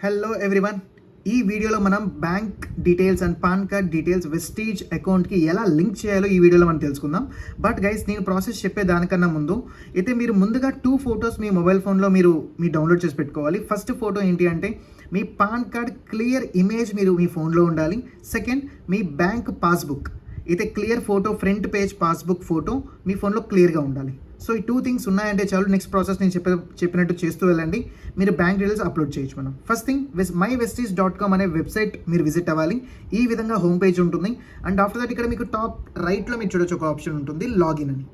Hello everyone, ఈ వీడియోలో మనం bank details and pan card details Vestige అకౌంట్కి ఎలా లింక్ చేయాలో ఈ వీడియోలో మనం తెలుసుకుందాం. బట్ గైస్, నేను ప్రాసెస్ చెప్పే దానికన్నా ముందు అయితే మీరు ముందుగా 2 ఫొటోస్ మీ మొబైల్ ఫోన్లో మీరు డౌన్లోడ్ చేసి పెట్టుకోవాలి. ఫస్ట్ ఫోటో ఏంటి అంటే మీ పాన్ కార్డ్ క్లియర్ ఇమేజ్ మీరు మీ ఫోన్లో ఉండాలి. సెకండ్, మీ బ్యాంక్ పాస్బుక్ అయితే clear photo, front page passbook photo మీ ఫోన్లో క్లియర్గా ఉండాలి. సో ఈ 2 థింగ్స్ ఉన్నాయంటే చాలు. నెక్స్ట్ ప్రాసెస్ నేను చెప్పినట్టు చేస్తూ వెళ్ళండి, మీరు బ్యాంక్ డీటెయిల్స్ అప్లోడ్ చేయొచ్చు. మనం ఫస్ట్ థింగ్ mywestige.com అనే వెబ్సైట్ మీరు విజిట్ అవ్వాలి. ఈ విధంగా హోమ్ పేజ్ ఉంటుంది. అండ్ ఆఫ్టర్ దట్ ఇక్కడ మీకు టాప్ రైట్లో మీరు చూడొచ్చు ఒక ఆప్షన్ ఉంటుంది, లాగిన్ అని.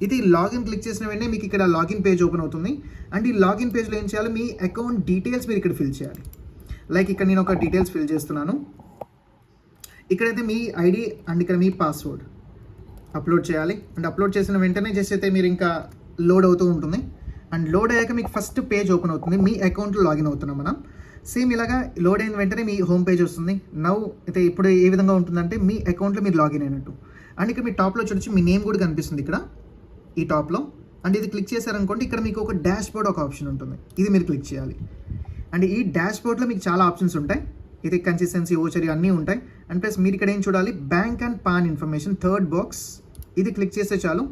ఇది లాగిన్ క్లిక్ చేసిన వెంటనే మీకు ఇక్కడ లాగిన్ పేజ్ ఓపెన్ అవుతుంది. అండ్ ఈ లాగిన్ పేజ్లో ఏం చేయాలి, మీ అకౌంట్ డీటెయిల్స్ మీరు ఇక్కడ ఫిల్ చేయాలి. లైక్ ఇక్కడ నేను ఒక డీటెయిల్స్ ఫిల్ చేస్తున్నాను. ఇక్కడైతే మీ ఐడి అండ్ ఇక్కడ మీ పాస్వర్డ్ అప్లోడ్ చేయాలి. అండ్ అప్లోడ్ చేసిన వెంటనే జస్ట్ అయితే మీరు ఇంకా లోడ్ అవుతూ ఉంటుంది. అండ్ లోడ్ అయ్యాక మీకు ఫస్ట్ పేజ్ ఓపెన్ అవుతుంది, మీ అకౌంట్లో లాగిన్ అవుతున్నాం మనం. సేమ్ ఇలాగా లోడ్ అయిన వెంటనే మీ హోమ్ పేజ్ వస్తుంది. నౌ అయితే ఇప్పుడు ఏ విధంగా ఉంటుందంటే మీ అకౌంట్లో మీరు లాగిన్ అయినట్టు. అండ్ ఇక్కడ మీ టాప్లో చూడొచ్చు మీ నేమ్ కూడా కనిపిస్తుంది ఇక్కడ ఈ టాప్లో. అండ్ ఇది క్లిక్ చేశారనుకోండి, ఇక్కడ మీకు ఒక డాష్ బోర్డ్ ఒక ఆప్షన్ ఉంటుంది, ఇది మీరు క్లిక్ చేయాలి. అండ్ ఈ డాష్ బోర్డ్లో మీకు చాలా ఆప్షన్స్ ఉంటాయి. ఇది కన్సిస్టెన్సీ, ఓచరీ అన్నీ ఉంటాయి. అండ్ ప్లస్ మీరు ఇక్కడ ఏం చూడాలి, bank and pan information third box, ఇది క్లిక్ చేస్తే చాలు.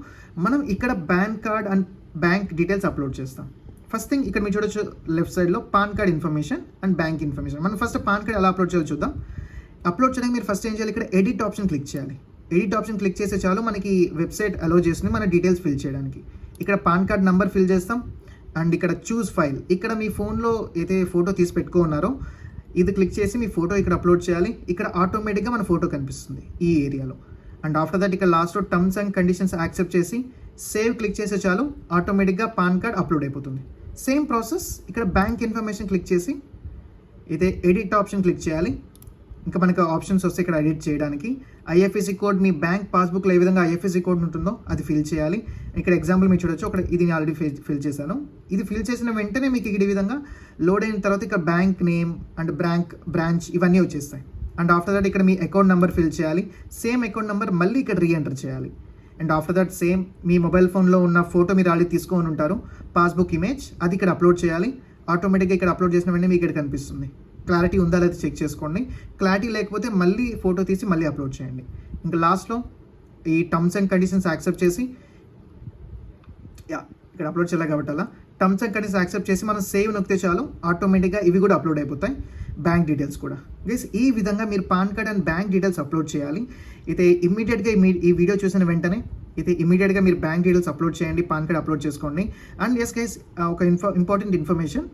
మనం ఇక్కడ pan card and bank details upload చేస్తాం. ఫస్ట్ థింగ్ ఇక్కడ మీరు చూడొచ్చు లెఫ్ట్ సైడ్లో pan card information and bank information. మనం ఫస్ట్ పాన్ కార్డ్ ఎలా అప్లోడ్ చేయాలో చూద్దాం. అప్లోడ్ చేయడానికి మీరు ఫస్ట్ ఏం చేయాలి, ఇక్కడ ఎడిట్ ఆప్షన్ క్లిక్ చేయాలి. ఎడిట్ ఆప్షన్ క్లిక్ చేస్తే చాలు, మనకి వెబ్సైట్ అలో చేస్తుంది మన డీటెయిల్స్ ఫిల్ చేయడానికి. ఇక్కడ పాన్ కార్డ్ నెంబర్ ఫిల్ చేస్తాం. అండ్ ఇక్కడ చూస్ ఫైల్, ఇక్కడ మీ ఫోన్లో అయితే ఫోటో తీసి పెట్టుకున్నారో ఇది క్లిక్ చేసి మీ ఫోటో ఇక్కడ అప్లోడ్ చేయాలి. ఇక్కడ ఆటోమేటిక్గా మన ఫోటో కనిపిస్తుంది ఈ ఏరియాలో. అండ్ ఆఫ్టర్ దట్ ఇక్కడ లాస్ట్లో టర్మ్స్ అండ్ కండిషన్స్ యాక్సెప్ట్ చేసి సేవ్ క్లిక్ చేస్తే చాలు, ఆటోమేటిక్గా పాన్ కార్డ్ అప్లోడ్ అయిపోతుంది. సేమ్ ప్రాసెస్ ఇక్కడ బ్యాంక్ ఇన్ఫర్మేషన్ క్లిక్ చేసి అయితే ఎడిట్ ఆప్షన్ క్లిక్ చేయాలి. ఇంకా మనకు ఆప్షన్స్ వస్తే ఇక్కడ ఎడిట్ చేయడానికి ఐఎఫ్ఎస్సి కోడ్, మీ బ్యాంక్ పాస్బుక్లో ఏ విధంగా ఐఎఫ్ఎస్సి కోడ్ ఉంటుందో అది ఫిల్ చేయాలి. ఇక్కడ ఎగ్జాంపుల్ మీరు చూడొచ్చు, అక్కడ ఇది నేను ఆల్రెడీ ఫిల్ చేశాను. ఇది ఫిల్ చేసిన వెంటనే మీకు ఇక్కడ ఈ విధంగా లోడ్ అయిన తర్వాత ఇక్కడ బ్యాంక్ నేమ్ అండ్ బ్రాంచ్ ఇవన్నీ వచ్చేస్తాయి. అండ్ ఆఫ్టర్ దట్ ఇక్కడ మీ అకౌంట్ నెంబర్ ఫిల్ చేయాలి. సేమ్ అకౌంట్ నెంబర్ మళ్ళీ ఇక్కడ రీఎంటర్ చేయాలి. And after that same me mobile ఫోన్లో ఉన్న ఫోటో మీరు ఆల్రెడీ తీసుకొని ఉంటారు, పాస్బుక్ ఇమేజ్, అది ఇక్కడ అప్లోడ్ చేయాలి. ఆటోమేటిక్గా ఇక్కడ అప్లోడ్ చేసిన వెంటనే మీకు ఇక్కడ కనిపిస్తుంది. క్లారిటీ ఉందా లేదా చెక్ చేసుకోండి. క్లారిటీ లేకపోతే మళ్ళీ ఫోటో తీసి మళ్ళీ అప్లోడ్ చేయండి. ఇంకా లాస్ట్లో ఈ టర్మ్స్ అండ్ కండిషన్స్ యాక్సెప్ట్ చేసి ఇక్కడ అప్లోడ్ చేయాలి కాబట్టి అలా టర్మ్స్ అండ్ కండిషన్స్ యాక్సెప్ట్ చేసి మనం సేవ్ నొక్కితే చాలు, ఆటోమేటిక్గా ఇవి కూడా అప్లోడ్ అయిపోతాయి, బ్యాంక్ డీటెయిల్స్ కూడా. గైస్, ఈ విధంగా మీరు pan card and bank details upload చేయాలి. అయితే ఇమ్మీడియట్గా ఈ వీడియో చూసిన వెంటనే అయితే ఇమ్మీడియట్గా మీరు బ్యాంక్ డీటెయిల్స్ అప్లోడ్ చేయండి, పాన్ కార్డ్ అప్లోడ్ చేసుకోండి. అండ్ ఎస్ గైస్, ఒక ఇంపార్టెంట్ ఇన్ఫర్మేషన్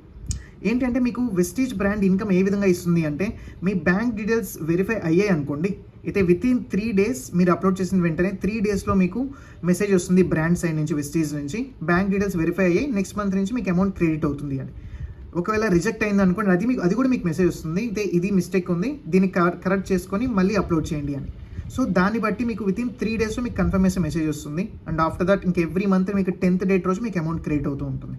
ఏంటంటే మీకు వెస్టీజ్ బ్రాండ్ ఇన్కమ్ ఏ విధంగా ఇస్తుంది అంటే, మీ బ్యాంక్ డీటెయిల్స్ వెరిఫై అయ్యాయి అనుకోండి, అయితే వితిన్ 3 days మీరు అప్లోడ్ చేసిన వెంటనే 3 daysలో మీకు మెసేజ్ వస్తుంది బ్రాండ్ సైడ్ నుంచి, వెస్టీజ్ నుంచి, బ్యాంక్ డీటెయిల్స్ వెరిఫై అయ్యాయి, నెక్స్ట్ మంత్ నుంచి మీకు అమౌంట్ క్రెడిట్ అవుతుంది అని. ఒకవేళ రిజెక్ట్ అయింది అనుకోండి, అది కూడా మీకు మెసేజ్ వస్తుంది, అయితే ఇది మిస్టేక్ ఉంది, దీన్ని కరెక్ట్ చేసుకొని మళ్ళీ అప్లోడ్ చేయండి అని. సో దాన్ని బట్టి మీకు వితిన్ 3 daysలో మీకు కన్ఫర్మేషన్ మెసేజ్ వస్తుంది. అండ్ ఆఫ్టర్ దట్ ఇంక ఎవ్రీ మంత్ మీకు 10th date రోజు మీకు అమౌంట్ క్రెడిట్ అవుతూ ఉంటుంది.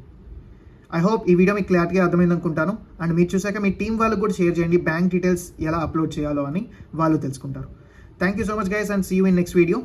ఐ హోప్ ఈ వీడియో మీకు క్లారిటీగా అర్థమైంది అనుకుంటాను. అండ్ మీరు చూసాక మీ టీం వాళ్ళకు కూడా షేర్ చేయండి, బ్యాంక్ డీటెయిల్స్ ఎలా అప్లోడ్ చేయాలో అని వాళ్ళు తెలుసుకుంటారు. Thank you so much guys, and see you in next video.